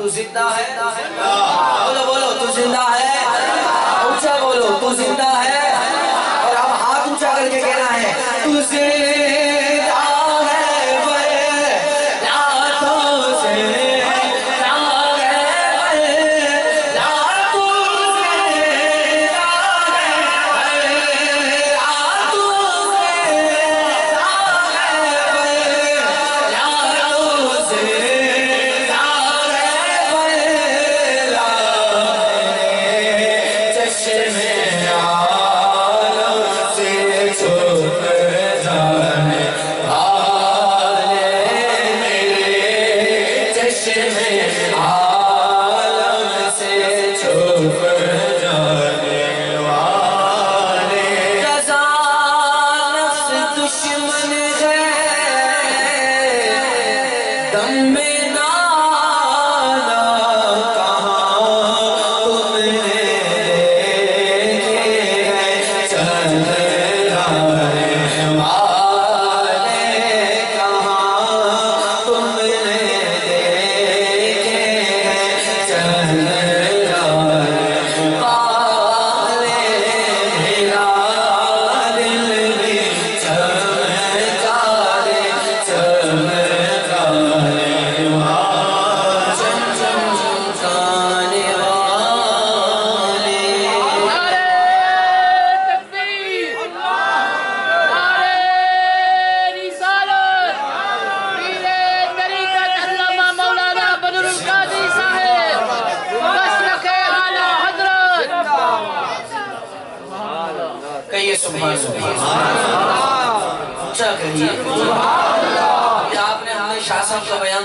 تو زندہ ہے؟ بولو بولو تو زندہ ہے؟ اونچا بولو تو زندہ ہے؟ اور اب ہاتھ اونچا کر کے کہنا ہے تو زندہ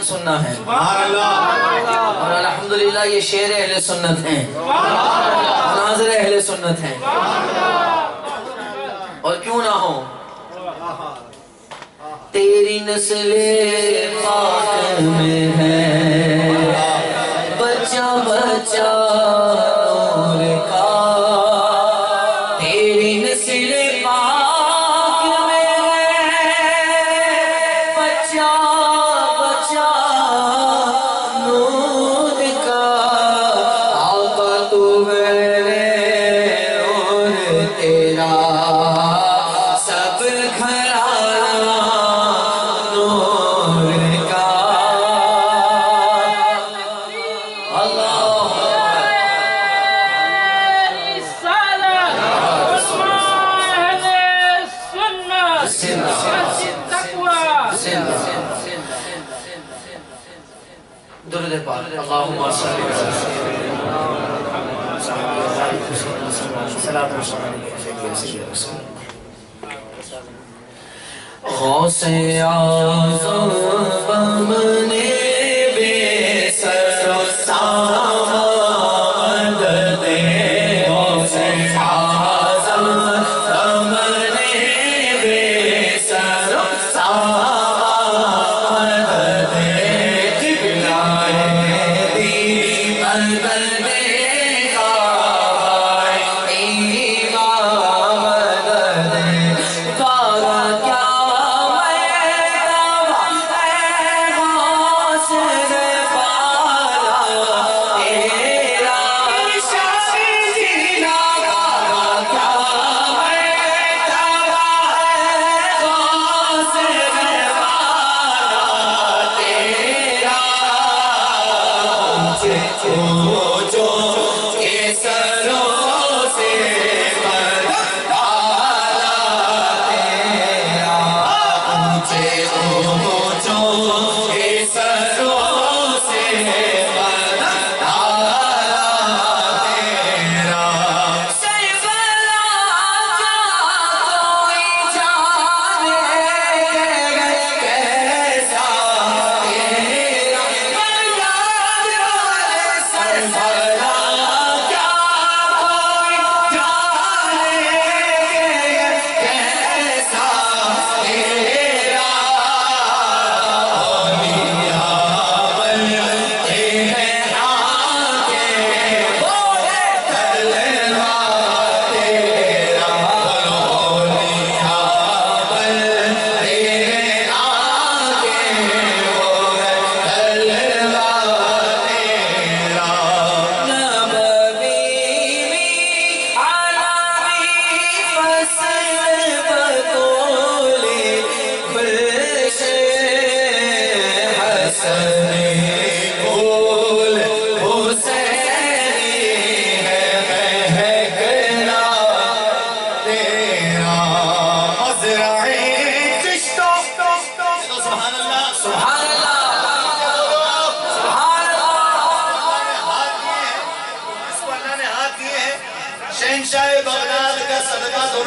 سننا ہے اور الحمدللہ یہ شعر اہل سنت ہیں مناظر اہل سنت ہیں اور کیوں نہ ہو تیری نسل پاک میں ہے بچہ بچہ نور کا تیری نسل پاک میں ہے بچہ اللهم صل غوث اعظم بمنے بے سر و سامد دے غوث اعظم بمنے بے سر و سامد دے جو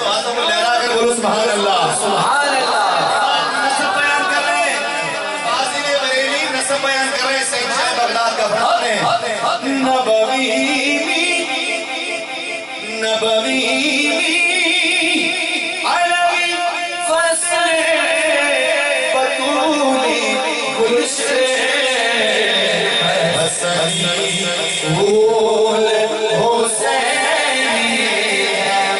باتوں کو لہرا کر بولو سبحان اللہ سبحان اللہ نسب بیان کر رہے ہیں فاضل بریلی نسب بیان کر رہے ہیں سید شاہ بغداد کا فرماتے ہیں نبوی نبوی علوی فصل بطولی گلشن حسنی پھول حسینی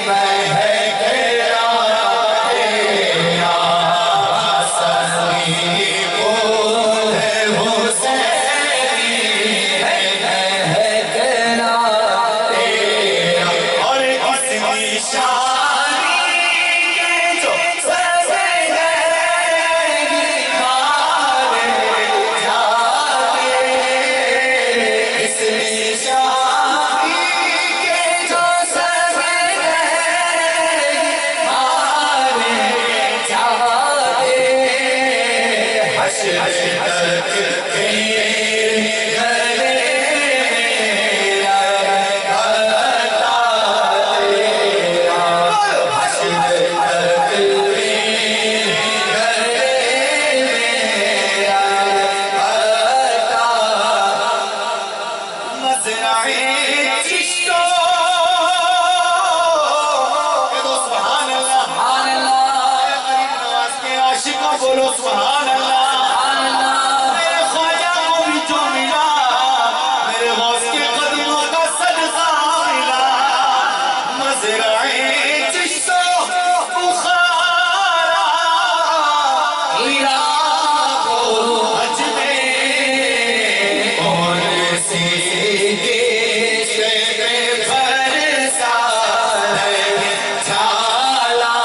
مہک رات تیرا حسنی پھول حسینی مہک رات تیرا اور اس نشانی کے جو بولو سبحان اللہ میرے خواجہ کو بھی جو ملا میرے غوث کے قدموں کا صدقہ ملا مزرعِ چشت و بخارا عراق و اجمیر اور سیدیش فرسان جھالا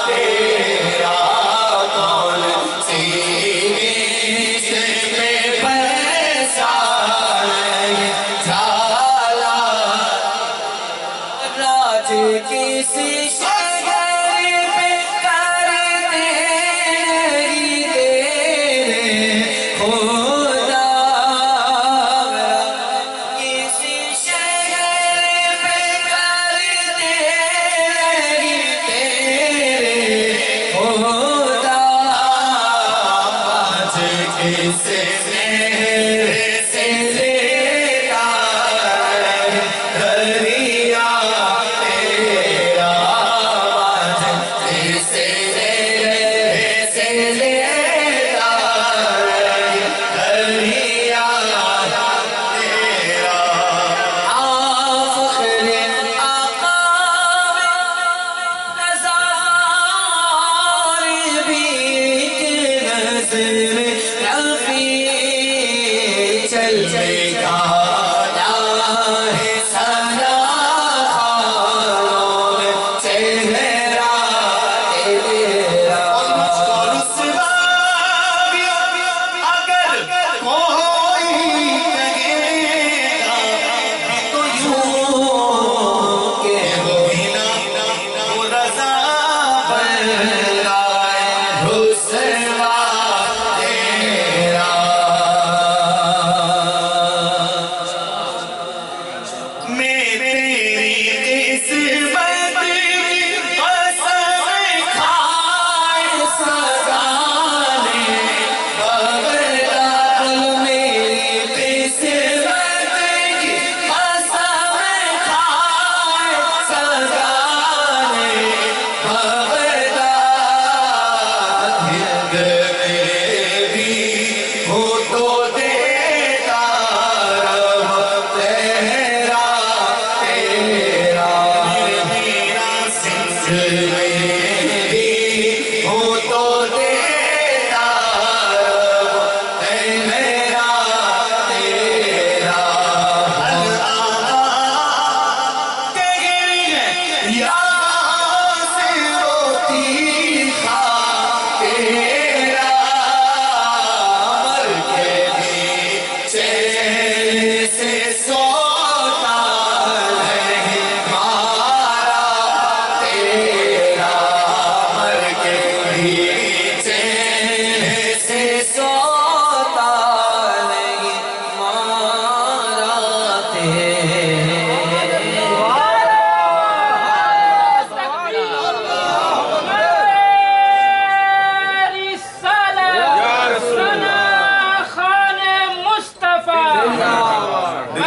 تیرا کسی شہر پہ کر تیری تیرے خدا کسی شہر پہ کر تیری تیرے خدا آج کس مہر سے لیتا دریا تیرا آج کس مہر سے لیتا دریا تیرا فخر آقا نظار بھی کہ نظر رفیع چلے گا سنا خانوں میں چہرہ تیرا اگر کوئی کہے گا تو یوں کہ وہ بنا وہ رضا برائے رسوا تیرا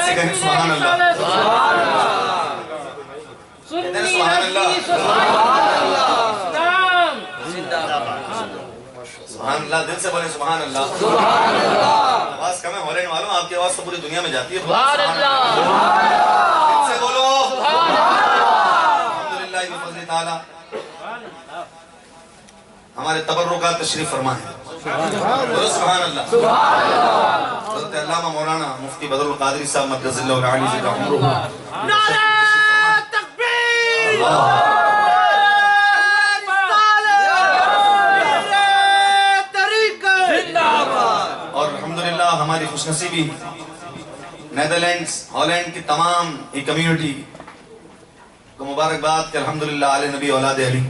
سے کہیں سبحان اللہ. کہتے ہیں سبحان اللہ. سبحان اللہ. دل سے بولیں سبحان اللہ. آواز کم ہے ہورین والوں, آپ کی آواز تو پوری دنیا میں جاتی ہے. سبحان اللہ. دل سے بولو الحمدللہ بفضل تعالی. ہمارے تبرکات تشریف فرمائیں. بولو سبحان اللہ. حضرت علامہ مولانا مفتی بدر القادری صاحب مقدس اللہ العالی ذکر عمرہ. نعرہ تکبیر. اور الحمدللہ ہماری خوش نصیبی نیدرلینڈز ہالینڈ کی تمام ہی کمیونٹی کو مبارکباد کہ الحمدللہ آل نبی اولاد علی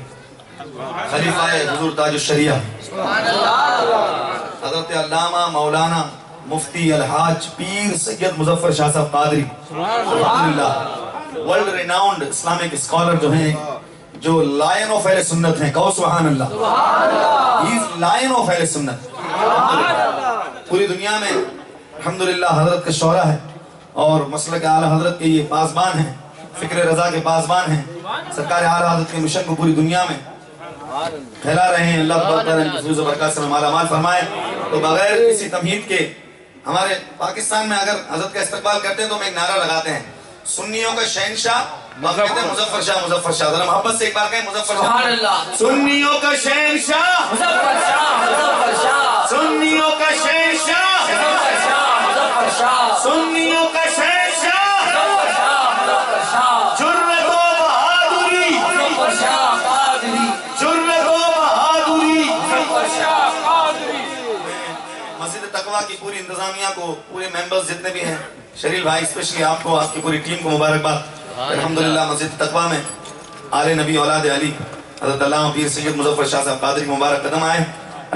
خلیفہ حضور تاج الشریعہ حضرت علامہ مولانا مفتی الحاج پیر سید مظفر شاہ صاحب قادری الحمدللہ ورلڈ ریناؤنڈ اسلامک اسکالر جو ہیں, جو لائن آف اہل سنت ہیں. کہو سبحان اللہ. ہی از لائن آف اہل سنت. پوری دنیا میں الحمدللہ حضرت کے شعرا ہے اور مسلک اعلی حضرت کے یہ پاسبان ہیں, فکر رضا کے پاسبان ہیں. سرکار اعلی حضرت کے مشن کو پوری دنیا میں پھیلا رہے ہیں. اللہ تبارک تعالیٰ ان کی فیض و برکات سے مالا مال فرمائے. تو بغیر کسی تمہید کے ہمارے پاکستان میں اگر حضرت کا استقبال کرتے ہیں تو ہم ایک نعرہ لگاتے ہیں, سنیوں کا شہنشاہ کہتے ہیں مظفر شاہ. مظفر شاہ ذرا محبت سے ایک بار کہیں مظفر شاہ. سبحان اللہ. سنیوں کا شہنشاہ مظفر شاہ. مظفر شاہ. سنیوں کا شہنشاہ مظفر شاہ. مظفر شاہ. سنیوں کا شہنشاہ مظفر شاہ. مظفر شاہ. جرت و بہادری مظفر شاہ قادری. جرت و بہادری. مظفر شاہ قادری. مسجد تقویٰ کی پوری انتظامیہ کو, پورے ممبرز جتنے بھی ہیں, شریل بھائی اسپیشلی آپ کو, آپ کی پوری ٹیم کو مبارکباد. الحمدللہ مسجد تقویٰ میں آل نبی اولاد علی حضرت علامہ پیر سید مظفر شاہ صاحب قادری مبارک قدم آئے.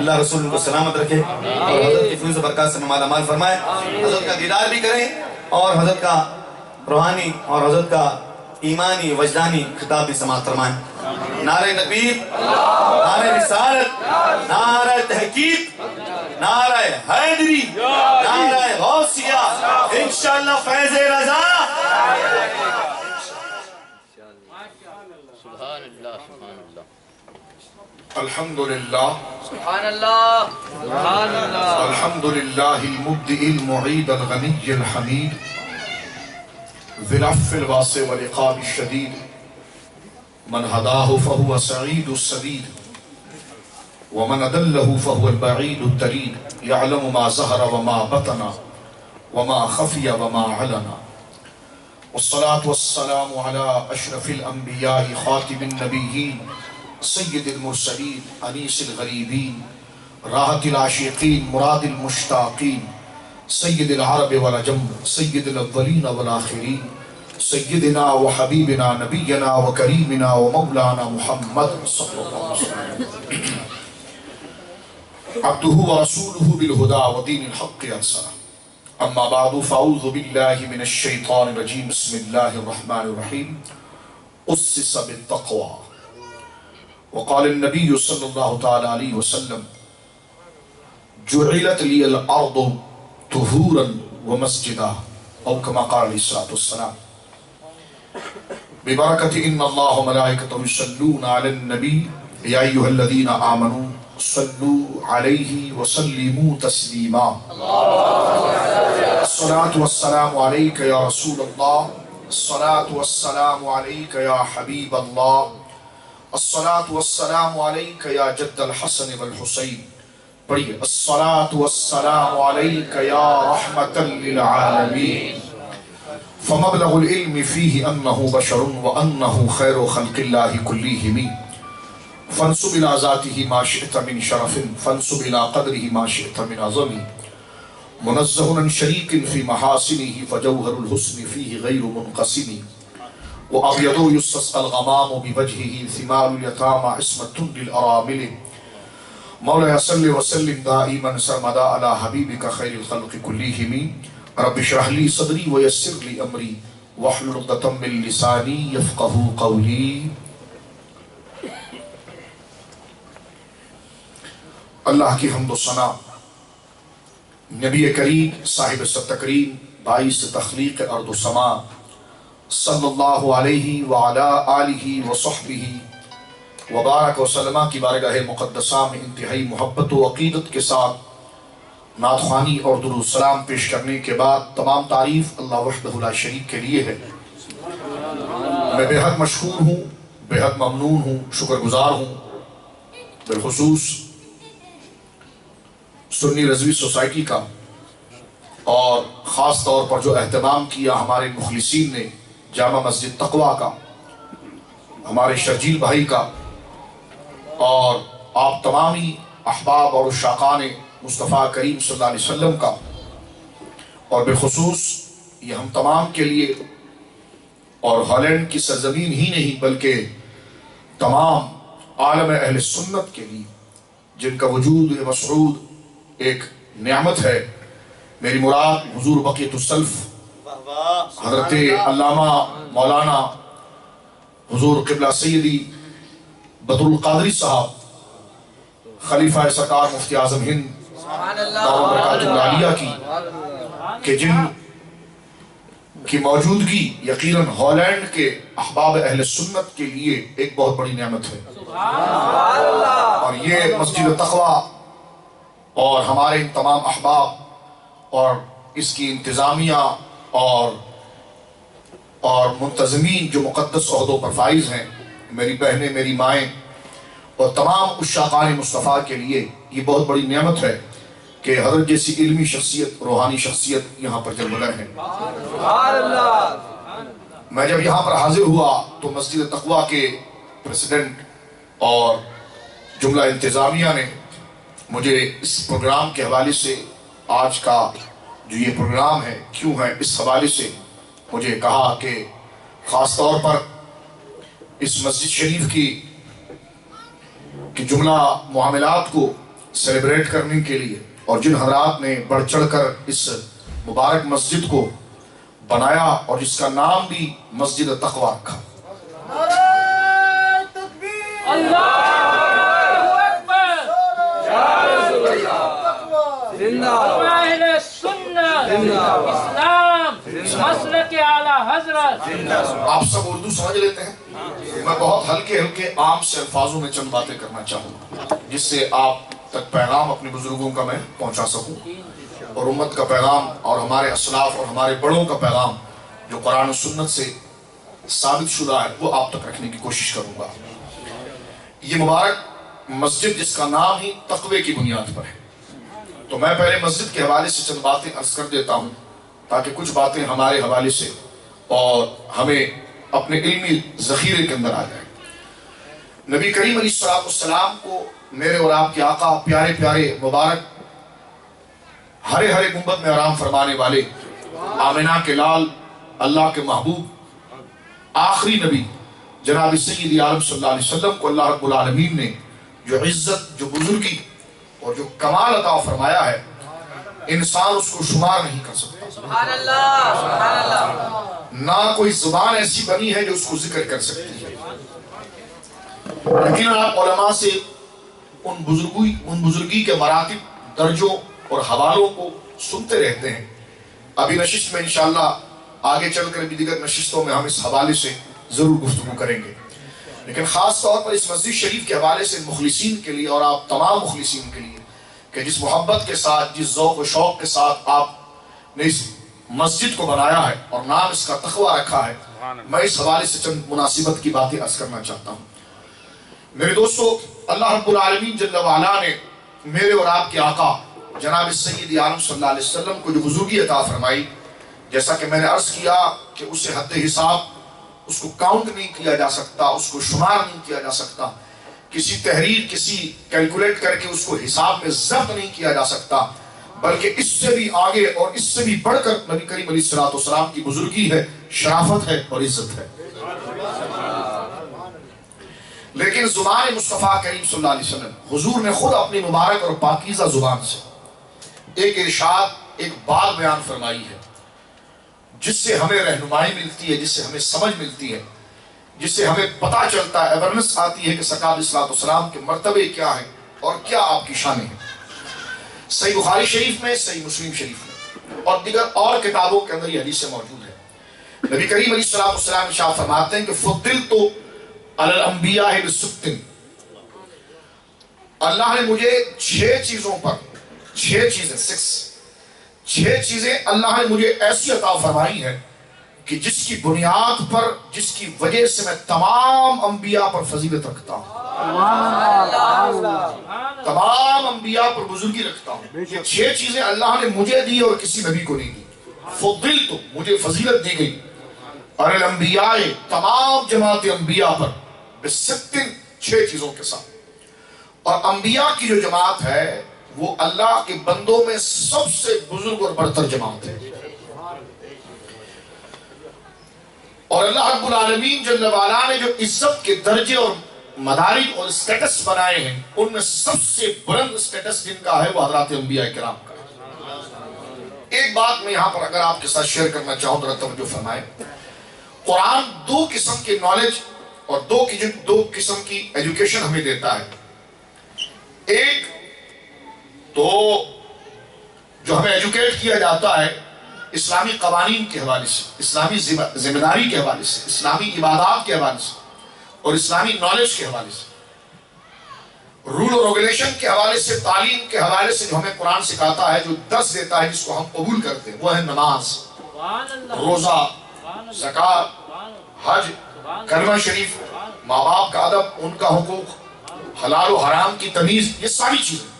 اللہ رسول ان کو سلامت رکھے اور حضرت کی فیض و برکات سے مالا مال فرمائے. حضرت کا دیدار بھی کریں اور حضرت کا روحانی اور حضرت کا ایمانی وجدانی خطاب بھی سماعت فرمائیں. نعرہ تکبیر, نعرہ رسالت, نعرہ تحقیق, نعرہ حیدری, نعرہ غوثیہ, انشاءاللہ فیض رضا. سبحان اللہ. سبحان اللہ. الحمدللہ. سبحان اللہ. سبحان اللہ. الحمدللہ المبدئ المعید الغنی الحمید ذی العفو الواسع والعقاب الشدید من هداه فهو سعید السدید ومن أدله فهو البعید الدلید يعلم ما ظهر وما بطن وما خفي وما علن والصلاة والسلام على أشرف الأنبياء خاتم النبيين سید المرسلین انیس الغریبین راحت العاشقین مراد المشتاقین سید العرب والعجم سید الاولین والآخرین سیدنا و حبیبنا نبینا و کریمنا و مولانا محمد صلی اللہ علیہ وسلم عبدہ و رسولہ بالہدا و دین الحق انصرہ. اما بعد فاعوذ باللہ من الشیطان الرجیم. بسم اللہ الرحمن الرحیم. اسس بالتقوی. وقال النبي صلى الله تعالى عليه وسلم جعلت لي الأرض طهورا ومسجدا أو كما قال عليه الصلاة والسلام. ببركة إن الله وملائكته يصلون على النبي يا أيها الذين آمنوا صلوا عليه وسلموا تسليما. الصلاة والسلام عليك يا رسول الله. الصلاة والسلام عليك يا حبيب الله. الصلاة والسلام عليك يا جد الحسن والحسين. پڑھئے الصلاة والسلام عليك يا رحمة للعالمين. فمبلغ العلم فيه أنه بشر وأنه خير خلق الله كلهم. فانسب إلى ذاته ما شئت من شرف فانسب إلى قدره ما شئت من عظم. منزه عن شريك في محاسنه فجوهر الحسن فيه غير منقسم. وأبيض يستسقى الغمام بوجهه ثمار اليتامى عصمة للأرامل. مولاي صل وسلم دائما سرمدا على حبيبك خير الخلق كلهم. رب اشرح لي صدري ويسر لي أمري واحلل عقدة من لساني يفقهوا قولي. اللہ کی حمد و ثنا نبی کریم صاحب التکریم باعث تخلیق ارض و سما صلی اللہ علیہ وعلا آلہ وصحبہ وبارک وسلم کی بارگاہ مقدسہ میں انتہائی محبت و عقیدت کے ساتھ نعت خوانی اور درود السلام پیش کرنے کے بعد تمام تعریف اللہ وحدہ لا شریک کے لیے ہے۔ میں بے حد مشکور ہوں، بے حد ممنون ہوں، شکر گزار ہوں، بالخصوص سنی رضوی سوسائٹی کا، اور خاص طور پر جو اہتمام کیا ہمارے مخلصین نے، جامع مسجد تقویٰ کا، ہمارے شرجیل بھائی کا، اور آپ تمامی احباب اور عشاقان مصطفیٰ کریم صلی اللہ علیہ وسلم کا، اور بالخصوص یہ ہم تمام کے لیے اور ہالینڈ کی سرزمین ہی نہیں بلکہ تمام عالم اہل سنت کے لیے جن کا وجود مسعود ایک نعمت ہے۔ میری مراد حضور بقیت السلف حضرت علامہ مولانا حضور قبلہ سیدی بدر القادری صاحب خلیفہ سرکار مفتی اعظم ہند دار برکاتہ العالیہ کی، کہ جن کی موجودگی یقیناً ہالینڈ کے احباب اہل سنت کے لیے ایک بہت بڑی نعمت ہے۔ اور یہ مسجد تقویٰ اور ہمارے تمام احباب اور اس کی انتظامیہ اور منتظمین جو مقدس عہدوں پر فائز ہیں، میری بہنیں، میری مائیں اور تمام عشاقان مصطفیٰ کے لیے یہ بہت بڑی نعمت ہے کہ حضرت جیسی علمی شخصیت، روحانی شخصیت یہاں پر جلوگر ہیں۔ میں جب یہاں پر حاضر ہوا تو مسجد تقویٰ کے پریزیڈنٹ اور جملہ انتظامیہ نے مجھے اس پروگرام کے حوالے سے، آج کا جو یہ پروگرام ہے کیوں ہے، اس حوالے سے مجھے کہا کہ خاص طور پر اس مسجد شریف کی جملہ معاملات کو سیلیبریٹ کرنے کے لیے، اور جن حضرات نے بڑھ چڑھ کر اس مبارک مسجد کو بنایا اور جس کا نام بھی مسجد تقویٰ رکھا۔ آپ سب اردو سمجھ لیتے ہیں؟ میں بہت ہلکے عام سے الفاظوں میں چند باتیں کرنا چاہوں گا جس سے آپ تک پیغام اپنے بزرگوں کا میں پہنچا سکوں، اور امت کا پیغام اور ہمارے اسلاف اور ہمارے بڑوں کا پیغام جو قرآن و سنت سے ثابت شدہ ہے وہ آپ تک رکھنے کی کوشش کروں گا۔ یہ مبارک مسجد جس کا نام ہی تقوی کی بنیاد پر ہے، تو میں پہلے مسجد کے حوالے سے چند باتیں عرض کر دیتا ہوں تاکہ کچھ باتیں ہمارے حوالے سے اور ہمیں اپنے علمی ذخیرے کے اندر آ جائیں۔ نبی کریم علیہ السلام کو میرے اور آپ کے آقا، پیارے پیارے مبارک ہرے ہرے گنبد میں آرام فرمانے والے، آمنہ کے لال، اللہ کے محبوب آخری نبی جناب سید عالم صلی اللہ علیہ وسلم کو اللہ رب العالمین نے جو عزت، جو بزرگی اور جو کمال عطا فرمایا ہے، انسان اس کو شمار نہیں کر سکتا۔ سبحان اللہ، سبحان اللہ۔ نہ کوئی زبان ایسی بنی ہے جو اس کو ذکر کر سکتی ہے۔ لیکن آپ علماء سے ان بزرگی کے مراتب، درجوں اور حوالوں کو سنتے رہتے ہیں۔ ابھی نشست میں انشاءاللہ آگے چل کر بھی دیگر نشستوں میں ہم اس حوالے سے ضرور گفتگو کریں گے، لیکن خاص طور پر اس مسجد شریف کے حوالے سے مخلصین کے لیے اور آپ تمام مخلصین کے لیے کہ جس محبت کے ساتھ، جس ذوق و شوق کے ساتھ آپ نے اس مسجد کو بنایا ہے اور نام اس کا تقویٰ رکھا ہے، میں اس حوالے سے چند مناسبت کی باتیں عرض کرنا چاہتا ہوں۔ میرے دوستو، اللہ رب العالمین جل وعلا نے میرے اور آپ کے آقا جناب سید عالم صلی اللہ علیہ وسلم کو جو بزرگی عطا فرمائی، جیسا کہ میں نے عرض کیا کہ اسے حد حساب اس کو کاؤنٹ نہیں کیا جا سکتا، اس کو شمار نہیں کیا جا سکتا، کسی تحریر، کسی کیلکولیٹ کر کے اس کو حساب میں ضبط نہیں کیا جا سکتا، بلکہ اس سے بھی آگے اور اس سے بھی بڑھ کر نبی کریم علیہ السلام کی بزرگی ہے، شرافت ہے اور عزت ہے۔ لیکن زبان مصطفیٰ کریم صلی اللہ علیہ وسلم، حضور نے خود اپنی مبارک اور پاکیزہ زبان سے ایک ارشاد، ایک بات بیان فرمائی ہے جس سے ہمیں رہنمائی ملتی ہے، جس سے ہمیں سمجھ ملتی ہے، جس سے ہمیں پتہ چلتا ہے، اویرنس آتی ہے کہ سرکار علیہ السلام کے مرتبے کیا ہیں اور کیا آپ کی شانیں ہیں۔ صحیح بخاری شریف میں، صحیح مسلم شریف میں اور دیگر اور کتابوں کے اندر یہ حدیث موجود ہے. نبی کریم علیہ الصلوۃ والسلام ارشاد فرماتے ہیں کہ فضلت علی الانبیاء بست، اللہ نے مجھے 6 چیزوں پر 6 چیزیں اللہ نے مجھے ایسی عطا فرمائی ہیں کہ جس کی بنیاد پر، جس کی وجہ سے میں تمام انبیاء پر فضیلت رکھتا ہوں، تمام انبیاء پر بزرگی رکھتا ہوں. یہ 6 چیزیں اللہ نے مجھے دی اور کسی نبی کو نہیں دی. فضلت، مجھے فضیلت دی گئی، اور الانبیاء، تمام جماعت انبیاء پر، بست، 6 چیزوں کے ساتھ. اور انبیاء کی جو جماعت ہے وہ اللہ کے بندوں میں سب سے بزرگ اور برتر جماعت ہے. اور اللہ رب العالمین جل وعلا نے جو عزت کے درجے اور مدارج اور اسٹیٹس بنائے ہیں، ان میں سب سے بلند اسٹیٹس جن کا ہے وہ حضرات انبیاء کرام کا ہے. ایک بات میں یہاں پر اگر آپ کے ساتھ شیئر کرنا چاہوں تو توجہ فرمائیں. قرآن 2 قسم کی نالج اور 2 قسم کی ایجوکیشن ہمیں دیتا ہے. ایک تو جو ہمیں ایجوکیٹ کیا جاتا ہے اسلامی قوانین کے حوالے سے، اسلامی ذمہ داری کے حوالے سے، اسلامی عبادات کے حوالے سے، اور اسلامی نالج کے حوالے سے، رول اور ریگولیشن کے حوالے سے، تعلیم کے حوالے سے جو ہمیں قرآن سکھاتا ہے، جو درس دیتا ہے جس کو ہم قبول کرتے ہیں، وہ ہے نماز، روزہ، زکوٰۃ، حج، کلمہ شریف، ماں باپ کا ادب، ان کا حقوق، حلال و حرام کی تمیز، یہ ساری چیزیں،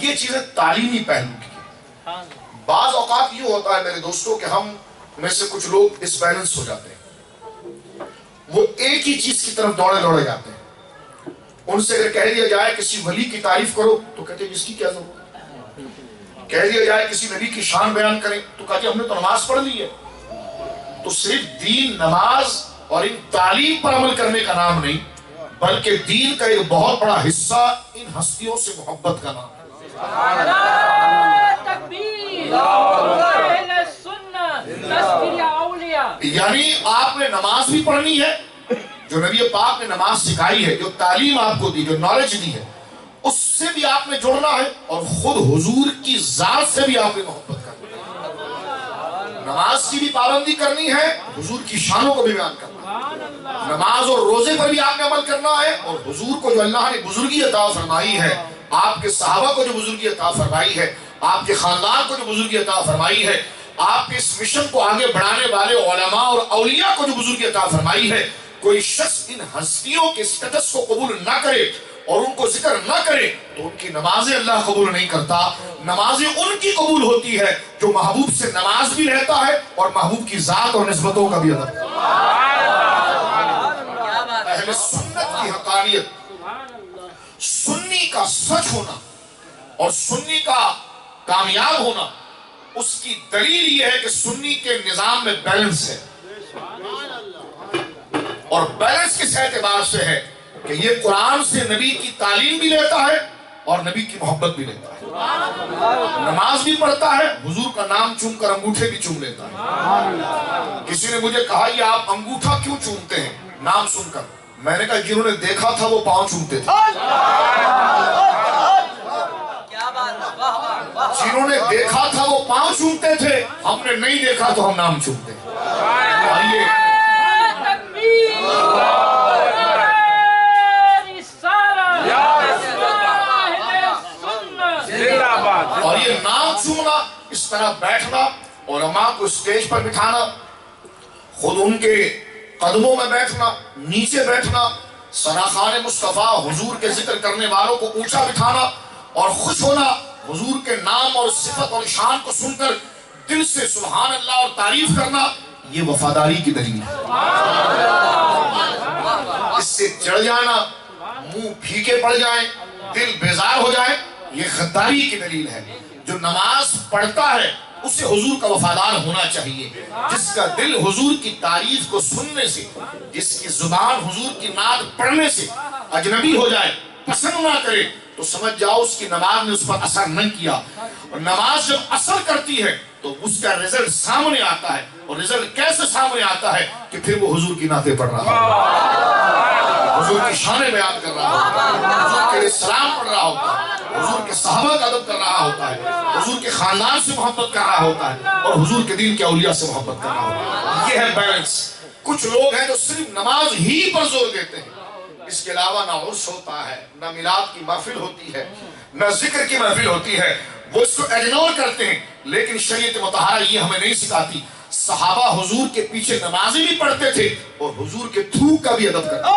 یہ چیزیں تعلیمی پہلو کی. بعض اوقات یہ ہوتا ہے میرے دوستوں کہ ہم میں سے کچھ لوگ ڈس بیلنس ہو جاتے ہیں، وہ ایک ہی چیز کی طرف دوڑے جاتے ہیں. ان سے اگر کہہ دیا جائے کسی ولی کی تعریف کرو تو کہتے ہیں جس کی کیا ضرورت. کہہ دیا جائے کسی نبی کی شان بیان کریں تو کہتے ہیں ہم نے تو نماز پڑھ لی ہے. تو صرف دین، نماز اور ان تعلیم پر عمل کرنے کا نام نہیں، بلکہ دین کا ایک بہت بڑا حصہ ان ہستیوں سے محبت کا نام ہے. یعنی آپ نے نماز بھی پڑھنی ہے، جو نبی پاک نے نماز سکھائی ہے، جو تعلیم آپ کو دی، جو نالج دی ہے، اس سے بھی آپ نے جڑنا ہے، اور خود حضور کی ذات سے بھی آپ نے محبت کرنی ہے. نماز کی بھی پابندی کرنی ہے، حضور کی شانوں کو بھی بیان کرنا ہے. نماز اور روزے پر بھی آپ نے عمل کرنا ہے، اور حضور کو جو اللہ نے بزرگی عطا فرمائی ہے، آپ کے صحابہ کو جو بزرگی عطا فرمائی ہے، آپ کے خاندان کو جو بزرگی عطا فرمائی ہے، آپ کے اس مشن کو آگے بڑھانے والے علماء اور اولیاء کو جو بزرگی عطا فرمائی ہے، کوئی شخص ان ہستیوں کے اسٹیٹس کو قبول نہ کرے اور ان کو ذکر نہ کرے تو ان کی نمازیں اللہ قبول نہیں کرتا. نمازیں ان کی قبول ہوتی ہے جو محبوب سے نماز بھی رہتا ہے اور محبوب کی ذات اور نسبتوں کا بھی ادب. اہل سنت کی حقانیت، سنی کا سچ ہونا اور سنی کا کامیاب ہونا، اس کی دلیل یہ ہے کہ سنی کے نظام میں بیلنس ہے. اور بیلنس کس اعتبار سے ہے کہ یہ قرآن سے نبی کی تعلیم بھی لیتا ہے اور نبی کی محبت بھی لیتا ہے. نماز بھی پڑھتا ہے، حضور کا نام چوم کر انگوٹھے بھی چوم لیتا ہے. کسی نے مجھے کہا یہ آپ انگوٹھا کیوں چومتے ہیں نام سن کر؟ میں نے کہا جنہوں نے دیکھا تھا وہ پاؤں چومتے تھے. جنہوں نے دیکھا تھا وہ پاؤں چومتے تھے، ہم نے نہیں دیکھا تو ہم نام چومتے ہیں. آئیے اور یہ نام چومنا، اس طرح بیٹھنا، علماء کو اسٹیج پر بٹھانا، خود ان کے قدموں میں بیٹھنا، نیچے بیٹھنا، سراخان مصطفیٰ حضور کے ذکر کرنے والوں کو اونچا بٹھانا اور خوش ہونا، حضور کے نام اور صفت اور شان کو سن کر دل سے سبحان اللہ اور تعریف کرنا، یہ وفاداری کی دلیل ہے. اس سے چڑھ جانا، منہ پھیکے پڑ جائیں، دل بیزار ہو جائے، یہ غداری کی دلیل ہے. جو نماز پڑھتا ہے اسے حضور کا وفادار ہونا چاہیے. جس کا دل حضور کی تعریف کو سننے سے، جس کی زبان حضور کی نعت پڑھنے سے اجنبی ہو جائے، پسند نہ کرے، تو سمجھ جاؤ اس کی نماز نے اس پر اثر نہیں کیا. اور نماز جب اثر کرتی ہے تو اس کا رزلٹ سامنے آتا ہے. اور رزلٹ کیسے سامنے آتا ہے کہ پھر وہ حضور کی نعتیں پڑھ رہا ہوتا ہے، حضور کی شانیں بیان کر رہا ہوتا ہے، حضور کے لیے سلام پڑھ رہا ہوتا ہے، حضور کے صحابہ کا ادب کر رہا ہوتا ہے، حضور کے خاندان سے محبت کر رہا ہوتا ہے، اور حضور کے دین کے اولیاء سے محبت کر رہا ہوتا ہے۔ یہ ہے بیلنس۔ کچھ لوگ ہیں جو صرف نماز ہی پر زور دیتے ہیں، اس کے علاوہ نہ عرس ہوتا ہے، نہ میلاد کی محفل ہوتی ہے، نہ ذکر کی محفل ہوتی ہے، وہ اس کو اگنور کرتے ہیں۔ لیکن شریعت مطہرہ یہ ہمیں نہیں سکھاتی۔ صحابہ حضور کے پیچھے نمازیں بھی پڑھتے تھے اور حضور کے تھوک کا بھی ادب کرتے تھے۔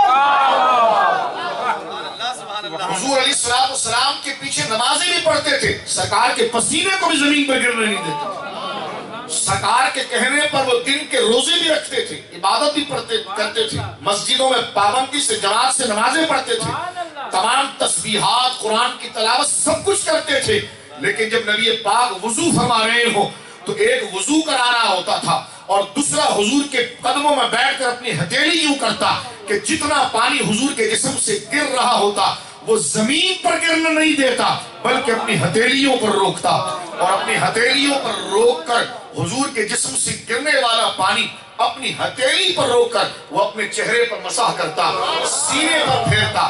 حضور علیہ السلام کے پیچھے نمازیں بھی پڑھتے تھے، سرکار کے پسینے کو بھی زمین پر گرنے نہیں دیتے تھے۔ سرکار کے کہنے پر وہ دن کے روزے بھی رکھتے تھے، عبادت بھی کرتے تھے، مسجدوں میں پابندی سے جماعت سے نمازیں پڑھتے تھے، تمام تسبیحات، قرآن کی تلاوت سب کچھ کرتے تھے۔ لیکن جب نبی پاک وضو فرما رہے ہو تو ایک وضو کرا رہا ہوتا تھا اور دوسرا حضور کے قدموں میں بیٹھ کر اپنی ہتھیلی یوں کرتا کہ جتنا پانی حضور کے جسم سے گر رہا ہوتا وہ زمین پر گرنا نہیں دیتا بلکہ اپنی ہتھیلیوں پر روکتا، اور اپنی ہتھیلیوں پر روک کر حضور کے جسم سے گرنے والا پانی اپنی ہتھیلی پر روک کر وہ اپنے چہرے پر مسح کرتا، سینے پر پھیرتا۔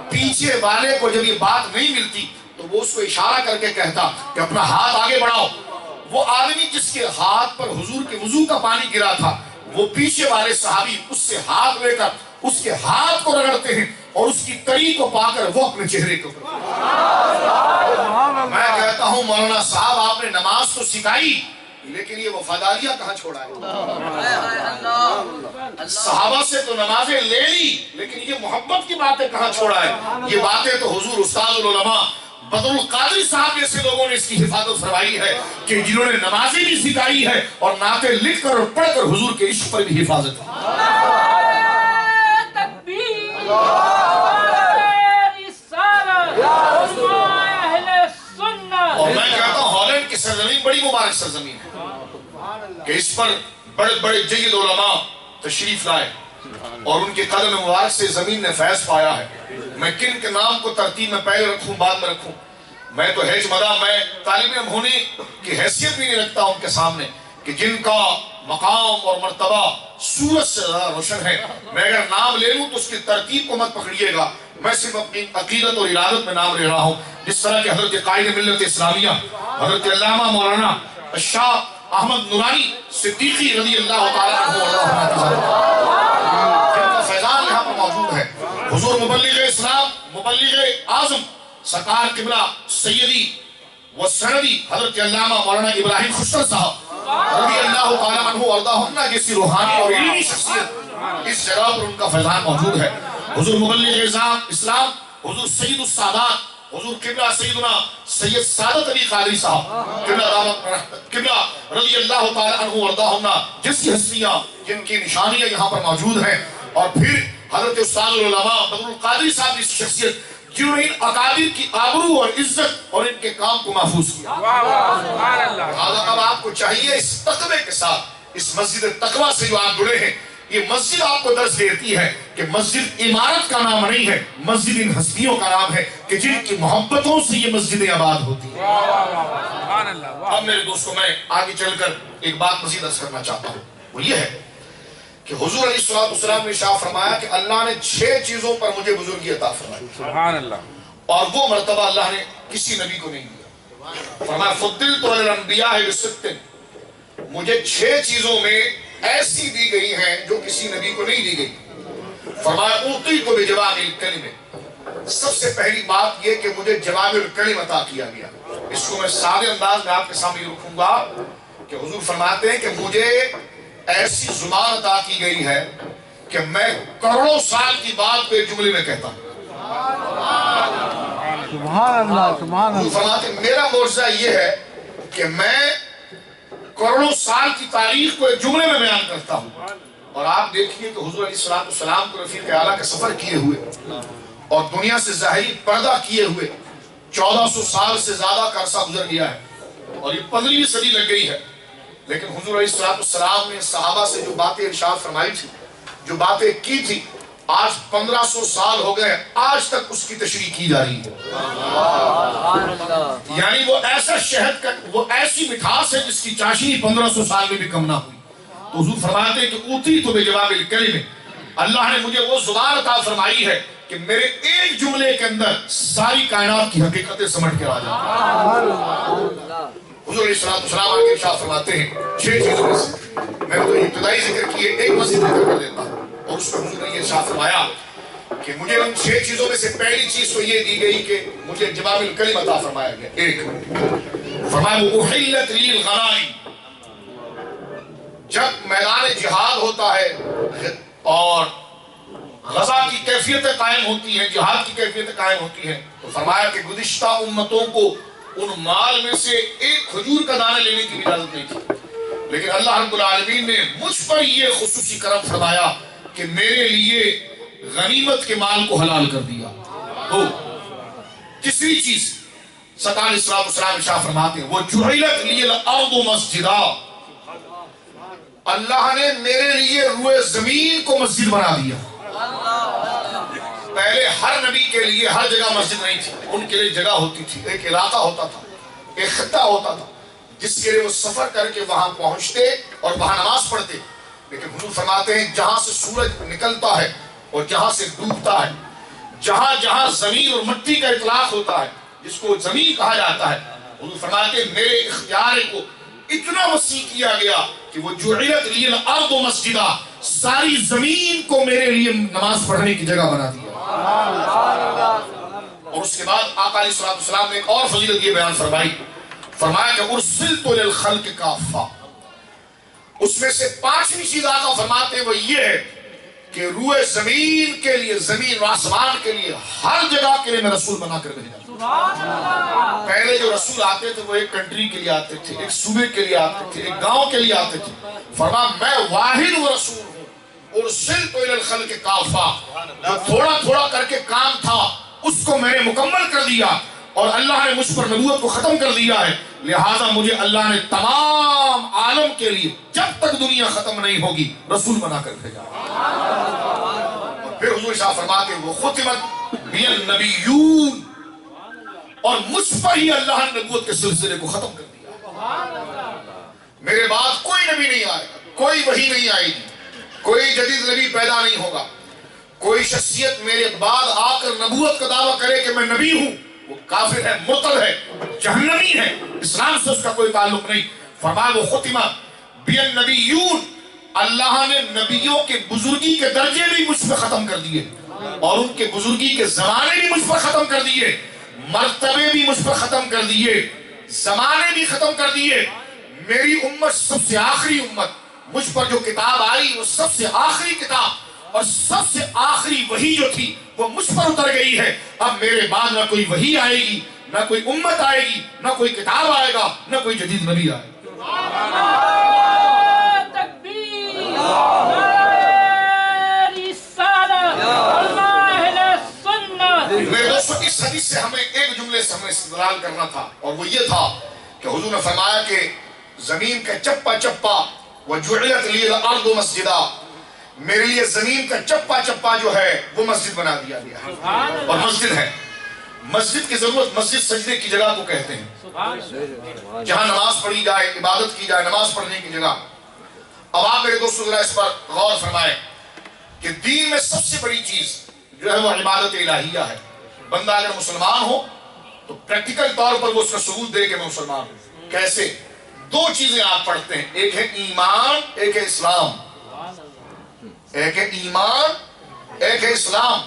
پیچھے والے کو جب یہ بات نہیں ملتی تو وہ اس کو اشارہ کر کے کہتا کہ اپنا ہاتھ آگے بڑھاؤ۔ وہ آدمی جس کے ہاتھ پر حضور کے وضو کا پانی گرا تھا، وہ پیچھے والے صحابی اس سے ہاتھ لے کر اس کے ہاتھ کو رگڑتے ہیں اور اس کی تڑی کو پا کر وہ اپنے چہرے کو میں کہتا ہوں مولانا صاحب آپ نے نماز تو سکھائی لیکن یہ وفاداریاں کہاں چھوڑا ہے؟ صحابہ سے تو نمازیں لے لی لیکن یہ محبت کی باتیں کہاں چھوڑا ہے؟ یہ باتیں تو حضور استاد العلماء بدر القادری صاحب جیسے لوگوں نے اس کی حفاظت فرمائی ہے کہ جنہوں نے نمازیں بھی سکھائی ہے اور نعتیں لکھ کر اور پڑھ کر حضور کے عشق پر بھی حفاظت کی۔ اور میں کہتا ہوں ہالینڈ کی سرزمین بڑی مبارک سرزمین ہے کہ اس پر بڑے بڑے جید علماء تشریف لائے اور ان کے قدم مبارک سے زمین نے فیض پایا ہے۔ میں کن کے نام کو ترتیب میں پہلے رکھوں بعد میں رکھوں؟ میں تو ہیج مدہ میں طالب علم ہونے کی حیثیت بھی نہیں رکھتا ان کے سامنے کہ جن کا مقام اور مرتبہ سورج سے زیادہ روشن ہے۔ میں اگر نام لے لوں تو اس کی ترتیب کو مت پکڑیے گا، میں صرف اپنی عقیدت اور ارادت میں نام لے رہا ہوں۔ جس طرح کہ حضرت قائد ملت اسلامیہ حضرت علامہ مولانا شاہ احمد نورانی صدیقی رضی اللہ تعالیٰ عنہ جن کا فیضان یہاں پر موجود ہے، حضور مبلغ اسلام مبلغ اعظم سرکار قبلہ سیدی و سندی حضرت علامہ مولانا ابراہیم خشتر صاحب رضی اللہ تعالیٰ عنہ وارضاہ جیسی روحانی اور علمی شخصیت اس جگہ پر ان کا فیضان موجود ہے۔ حضور مبلغ اسلام حضور سید السادات حضور قبلہ سیدنا سید سعادت علی قادری صاحب قبلہ رضی اللہ تعالیٰ عنہ وارضاہ جس کی ہستیاں جن کی نشانیاں یہاں پر موجود ہیں، اور پھر حضرت استاد العلماء بدر القادری صاحب اس شخصیت جنہوں نے ان اکابر کی آبرو اور عزت اور ان کے کام کو محفوظ کیا۔ اب آپ کو چاہیے اس تقوی کے ساتھ اس مسجد تقوی سے جو آپ جڑے ہیں، یہ مسجد آپ کو درس دیتی ہے کہ مسجد عمارت کا نام نہیں ہے، مسجد ان ہستیوں کا نام ہے کہ جن کی محبتوں سے یہ مسجدیں آباد ہوتی ہیں۔ اب میرے دوستوں میں آگے چل کر ایک بات مزید عرض کرنا چاہتا ہوں، وہ یہ ہے کہ حضور علیہ السلام نے ارشاد فرمایا کہ اللہ نے 6 چیزوں پر مجھے بزرگی عطا فرمائی، سبحان اللہ، اور وہ مرتبہ اللہ نے کسی نبی کو نہیں دیا۔ فرمایا فضلت علی الانبیاء بست، مجھے 6 چیزوں میں ایسی دی گئی ہیں جو کسی نبی کو نہیں دی گئی۔ فرمایا اوتیت بجوامع الکلم، سب سے پہلی بات یہ کہ مجھے جوامع الکلم عطا کیا گیا۔ اس کو میں سادے انداز میں آپ کے سامنے رکھوں گا کہ حضور فرماتے ہیں کہ مجھے ایسی زبان عطا کی گئی ہے کہ میں کروڑوں سال کی بات کو ایک جملے میں کہتا ہوں۔ سبحان اللہ سبحان اللہ۔ فرماتے ہیں میرا معجزہ یہ ہے کہ میں کروڑوں سال کی تاریخ کو ایک جملے میں بیان کرتا ہوں، اور آپ دیکھیے کہ حضور علیہ السلام کو رفیق اعلیٰ کا سفر کیے ہوئے اور دنیا سے ظاہری پردہ کیے ہوئے 1400 سال سے زیادہ کا عرصہ گزر گیا ہے اور یہ 15ویں صدی لگ گئی ہے، لیکن حضور علیہ السلام نے صحابہ سے جو باتیں ارشاد فرمائی تھی، جو باتیں کی تھی، آج 1500 سال ہو گئے، آج تک اس کی تشریح کی جا رہی ہے۔ یعنی وہ ایسا شہد کا وہ ایسی مٹھاس ہے جس کی چاشنی 1500 سال میں بھی کم نہ ہوئی۔ تو حضور فرماتے ہیں کہ اوتیت بجوامع الکلم، اللہ نے مجھے وہ زبان عطا فرمائی ہے کہ میرے ایک جملے کے اندر ساری کائنات کی حقیقتیں سمجھ کے آ جاتی. حضور علیہ السلام آگے ارشاد فرماتے ہیں 6 چیزوں میں سے میں تو ابتدائی ذکر کیے ایک مسجد ذکر کر دیتا ہوں، اور اس پر حضور نے یہ ارشاد فرمایا کہ مجھے ان 6 چیزوں میں سے پہلی چیز تو یہ دی گئی کہ مجھے جوامع الکلم عطا فرمایا گیا. ایک فرمایا احلت لی الغنائم، جب میدان جہاد ہوتا ہے اور غزا کی کیفیتیں قائم ہوتی ہیں، جہاد کی کیفیتیں قائم ہوتی ہیں، تو فرمایا کہ گزشتہ امتوں کو ان مال میں سے ایک کھجور کا دانہ لینے کی اجازت نہیں تھی، لیکن اللہ رب العالمین نے مجھ پر یہ خصوصی کرم فرمایا کہ میرے لیے غنیمت کے مال کو حلال کر دیا. تیسری چیز سرکار علیہ السلام ارشاد فرماتے ہیں وہ جعلت لی الارض مسجدا، اللہ نے میرے لیے روئے زمین کو مسجد بنا دیا. پہلے ہر نبی کے لیے ہر جگہ مسجد نہیں تھی، ان کے لیے جگہ ہوتی تھی، ایک علاقہ ہوتا تھا، ایک خطہ ہوتا تھا جس کے لیے وہ سفر کر کے وہاں پہنچتے اور وہاں نماز پڑھتے. لیکن حضور فرماتے ہیں جہاں سے سورج نکلتا ہے اور جہاں سے ڈوبتا ہے، جہاں جہاں زمین اور مٹی کا اطلاق ہوتا ہے جس کو زمین کہا جاتا ہے، حضور فرماتے ہیں میرے اختیار کو اتنا وسیع کیا گیا کہ وہ جعلت لی الارض مسجدا، ساری زمین کو میرے لیے نماز پڑھنے کی جگہ بنا دیا. اور اس کے بعد آقا علیہ السلام نے ایک اور فضیلت یہ بیان فرمائی، فرمایا کہ ارسلت للخلق کافہ. اس میں سے 5ویں چیز آقا فرماتے ہیں وہ یہ ہے کہ روئے زمین کے لیے، زمین و آسمان کے لیے، ہر جگہ کے لیے میں رسول بنا کر بھیجا. پہلے جو رسول آتے تھے وہ ایک کنٹری کے لیے آتے تھے، ایک صوبے کے لیے آتے تھے، ایک گاؤں کے لیے آتے تھے. فرمایا میں واحد و رسول ہوں، ارسلت الی الخلق کافہ. جو تھوڑا تھوڑا کر کے کام تھا اس کو میں نے مکمل کر دیا اور اللہ نے مجھ پر نبوت کو ختم کر دیا ہے، لہٰذا مجھے اللہ نے تمام عالم کے لیے جب تک دنیا ختم نہیں ہوگی رسول بنا کر بھیجا. پھر حضور شاہ فرماتے ہیں وہ ختمت بی النبیون، اور مجھ پر ہی اللہ نے نبوت کے سلسلے کو ختم کر دیا. میرے بعد کوئی نبی نہیں آئے گا، کوئی وحی نہیں آئے گی، کوئی جدید نبی پیدا نہیں ہوگا. کوئی شخصیت میرے بعد آ کر نبوت کا دعویٰ کرے کہ میں نبی ہوں، وہ کافر ہے، مرتد ہے، جہنمی ہے، اسلام سے اس کا کوئی تعلق نہیں. فرمایا وہ ختمہ بی النبیون، اللہ نے نبیوں کے بزرگی کے درجے بھی مجھ پر ختم کر دیے اور ان کے بزرگی کے زمانے بھی مجھ پر ختم کر دیے، مرتبے بھی مجھ پر ختم کر دیے، زمانے بھی ختم کر دیے. میری امت سب سے آخری امت، مجھ پر جو کتاب آئی وہ سب سے آخری کتاب اور سب سے آخری وحی جو تھی وہ مجھ پر اتر گئی ہے. اب میرے بعد نہ کوئی وحی آئے گی، نہ کوئی امت آئے گی، نہ کوئی کتاب آئے گا، نہ کوئی جدید نبی آئے گا. میرے دوستوں اس حدیث سے ہمیں ایک جملے سے ہمیں استدلال کرنا تھا اور وہ یہ تھا کہ حضور نے فرمایا کہ زمین کا چپا چپا وجعلت لی الارض مسجدا، میرے لیے زمین کا چپا چپا جو ہے وہ مسجد بنا دیا گیا. اور مسجد ہے، مسجد کی ضرورت، مسجد سجدے کی جگہ کو کہتے ہیں، جہاں نماز پڑھی جائے، عبادت کی جائے، نماز پڑھنے کی جگہ. اب آپ میرے دوستو ذرا اس پر غور فرمائیں کہ دین میں سب سے بڑی چیز جو ہے وہ عبادت الہیہ ہے. بندہ اگر مسلمان ہو تو پریکٹیکل طور پر وہ اس کا ثبوت دے کہ میں مسلمان ہوں. کیسے؟ 2 چیزیں آپ پڑھتے ہیں، ایک ہے ایمان، ایک ہے اسلام. ایک ہے ایمان، ایک ہے اسلام.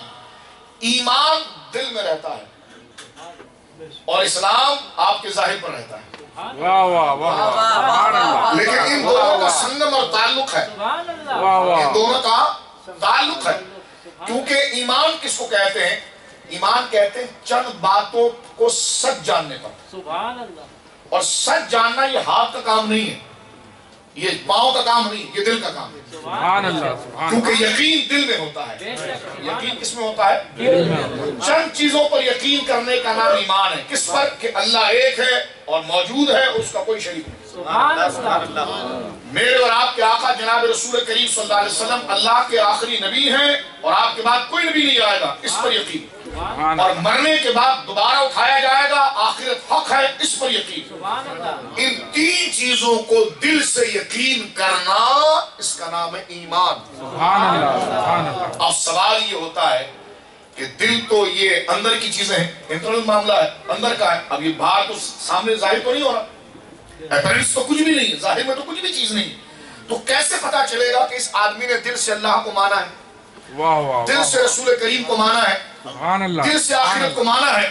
ایمان دل میں رہتا ہے اور اسلام آپ کے ظاہر پر رہتا ہے. لیکن ان دونوں کا سنگم اور تعلق ہے، ان دونوں کا تعلق ہے. کیونکہ ایمان کس کو کہتے ہیں؟ ایمان کہتے ہیں چند باتوں کو سچ جاننے پر. اور سچ جاننا یہ ہاتھ کا کام نہیں ہے، یہ پاؤں کا کام نہیں، یہ دل کا کام ہے. کیونکہ یقین دل میں ہوتا ہے. یقین کس میں ہوتا ہے؟ چند چیزوں پر یقین کرنے کا نام ایمان ہے. کس پر؟ کہ اللہ ایک ہے اور موجود ہے، اس کا کوئی شریک نہیں. میرے اور آپ کے آقا جناب رسول کریم صلی اللہ علیہ وسلم اللہ کے آخری نبی ہیں اور آپ کے بعد کوئی نبی نہیں آئے گا، اس پر یقین. اور مرنے کے بعد دوبارہ اٹھایا جائے گا، آخرت حق ہے، اس پر یقین. ان 3 چیزوں کو دل سے یقین کرنا اس کا نام ہے ایمان۔ سبحان اللہ سبحان اللہ۔ اب سوال یہ ہوتا ہے کہ دل تو یہ اندر کی چیزیں ہیں، انٹرنل معاملہ ہے، اندر کا ہے۔ اب یہ باہر تو سامنے ظاہر تو نہیں ہو رہا، اپیرنس تو کچھ بھی نہیں ہے، ظاہر میں تو کچھ بھی چیز نہیں، تو کیسے پتا چلے گا کہ اس آدمی نے دل سے اللہ کو مانا ہے، واہ واہ دل سے رسول کریم کو مانا ہے، سبحان اللہ، دل سے آخرت کو مانا ہے؟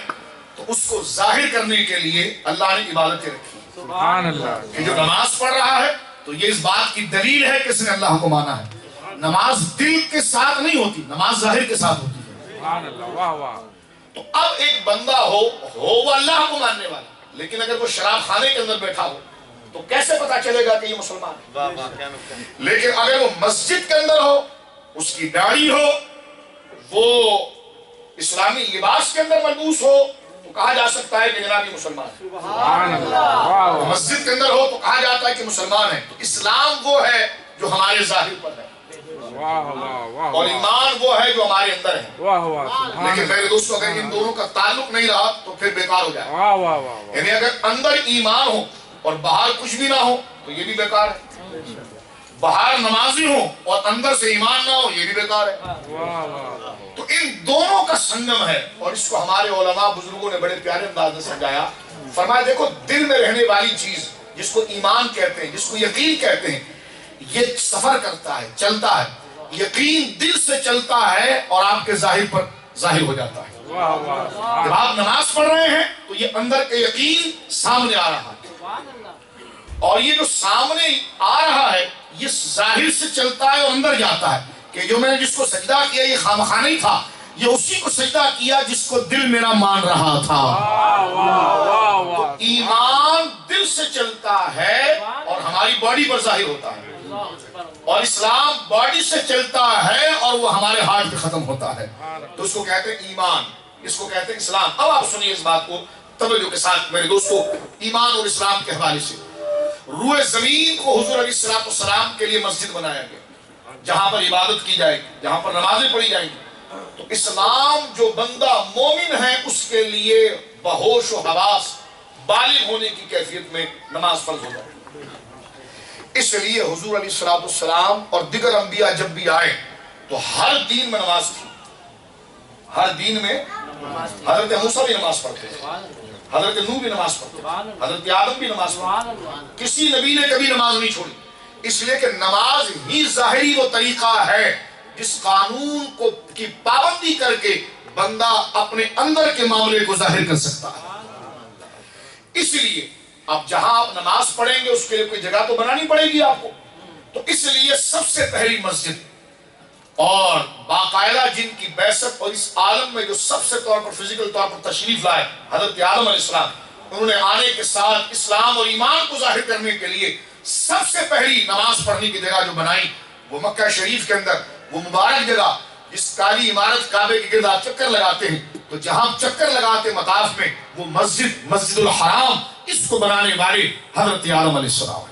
تو اس کو ظاہر کرنے کے لیے اللہ نے عبادتیں رکھی سبحان اللہ۔ کہ جو نماز پڑھ رہا ہے تو یہ اس بات کی دلیل ہے کہ اس نے اللہ کو مانا ہے۔ نماز دل کے ساتھ نہیں ہوتی، نماز ظاہر کے ساتھ ہوتی ہے۔ سبحان اللہ، واہ واہ۔ تو اب ایک بندہ ہو وہ اللہ کو ماننے والا، لیکن اگر وہ شراب خانے کے اندر بیٹھا ہو تو کیسے پتا چلے گا کہ یہ مسلمان ہے؟ لیکن اگر وہ مسجد کے اندر ہو، اس کی داڑھی ہو، وہ اسلامی لباس کے اندر ملبوس ہو، تو کہا جا سکتا ہے کہ جناب یہ مسلمان ہے۔ سبحان اللہ، واہ واہ۔ مسجد کے اندر ہو تو کہا جاتا ہے کہ مسلمان ہے۔ تو اسلام وہ ہے جو ہمارے ظاہر پر ہے، واہ واہ واہ، اور ایمان وہ ہے جو ہمارے اندر ہے۔ واہ واہ، سبحان لیکن میرے دوستو اگر ان دونوں کا تعلق نہیں رہا تو پھر بیکار ہو جائے۔ واہ واہ واہ، یعنی اگر اندر ایمان ہو اور باہر کچھ بھی نہ ہو تو یہ بھی بیکار ہے۔ باہر نمازی ہو اور اندر سے ایمان نہ ہو، یہ بھی بیکار ہے۔ واہ واہ، تو ان دونوں کا سنگم ہے، اور اس کو ہمارے علماء بزرگوں نے بڑے پیارے انداز میں سمجھایا۔ فرمایا دیکھو دل میں رہنے والی چیز جس کو ایمان کہتے ہیں، جس کو یقین کہتے ہیں، یہ سفر کرتا ہے، چلتا ہے۔ یقین دل سے چلتا ہے اور آپ کے ظاہر پر ظاہر ہو جاتا ہے۔ واہ واہ، جب آپ نماز پڑھ رہے ہیں تو یہ اندر کے یقین سامنے آ رہا ہے، اور یہ جو سامنے آ رہا ہے یہ ظاہر سے چلتا ہے اور اندر جاتا ہے کہ جو میں نے جس کو سجدہ کیا یہ خامخواہ نہیں تھا، یہ اسی کو سجدہ کیا جس کو دل میرا مان رہا تھا۔ واہ واہ، ایمان دل سے چلتا ہے اور ہماری باڈی پر ظاہر ہوتا ہے، اور اسلام باڈی سے چلتا ہے اور وہ ہمارے ہارٹ پہ ختم ہوتا ہے۔ تو اس کو کہتے ہیں ایمان، اس کو کہتے ہیں اسلام۔ اب آپ سنیے اس بات کو توجہ کے ساتھ میرے دوستو، ایمان اور اسلام کے حوالے سے روئے زمین کو حضور علیہ السلام کے لیے مسجد بنایا گیا، جہاں پر عبادت کی جائے گی، جہاں پر نمازیں پڑھی جائیں گی۔ تو اسلام جو بندہ مومن ہے اس کے لیے بہوش و حواس بالغ ہونے کی کیفیت میں نماز فرض ہو جائے۔ اس لیے حضور علیہ السلام اور دیگر انبیاء جب بھی آئے تو ہر دین میں نماز تھی، ہر دین میں۔ حضرت موسیٰ بھی نماز پڑھتے تھے، حضرت نوح بھی نماز پڑھتے تھے، حضرت آدم بھی نماز پڑھتے تھے، کسی نبی نے کبھی نماز نہیں چھوڑی، اس لیے کہ نماز ہی ظاہری وہ طریقہ ہے جس قانون کو کی پابندی کر کے بندہ اپنے اندر کے معاملے کو ظاہر کر سکتا ہے۔ اس لیے اب جہاں آپ نماز پڑھیں گے اس کے لیے کوئی جگہ تو بنانی پڑے گی آپ کو، تو اس لیے سب سے پہلی مسجد اور باقاعدہ جن کی بعثت اور اس عالم میں جو سب سے طور پر فزیکل طور پر تشریف لائے حضرت آدم علیہ السلام، انہوں نے آنے کے ساتھ اسلام اور ایمان کو ظاہر کرنے کے لیے سب سے پہلی نماز پڑھنے کی جگہ جو بنائی وہ مکہ شریف کے اندر، وہ مبارک جگہ جس کالی عمارت کعبے کے گرد آپ چکر لگاتے ہیں، تو جہاں چکر لگاتے مطاف میں وہ مسجد، مسجد الحرام، اس کو بنانے والے حضرت آدم علیہ السلام۔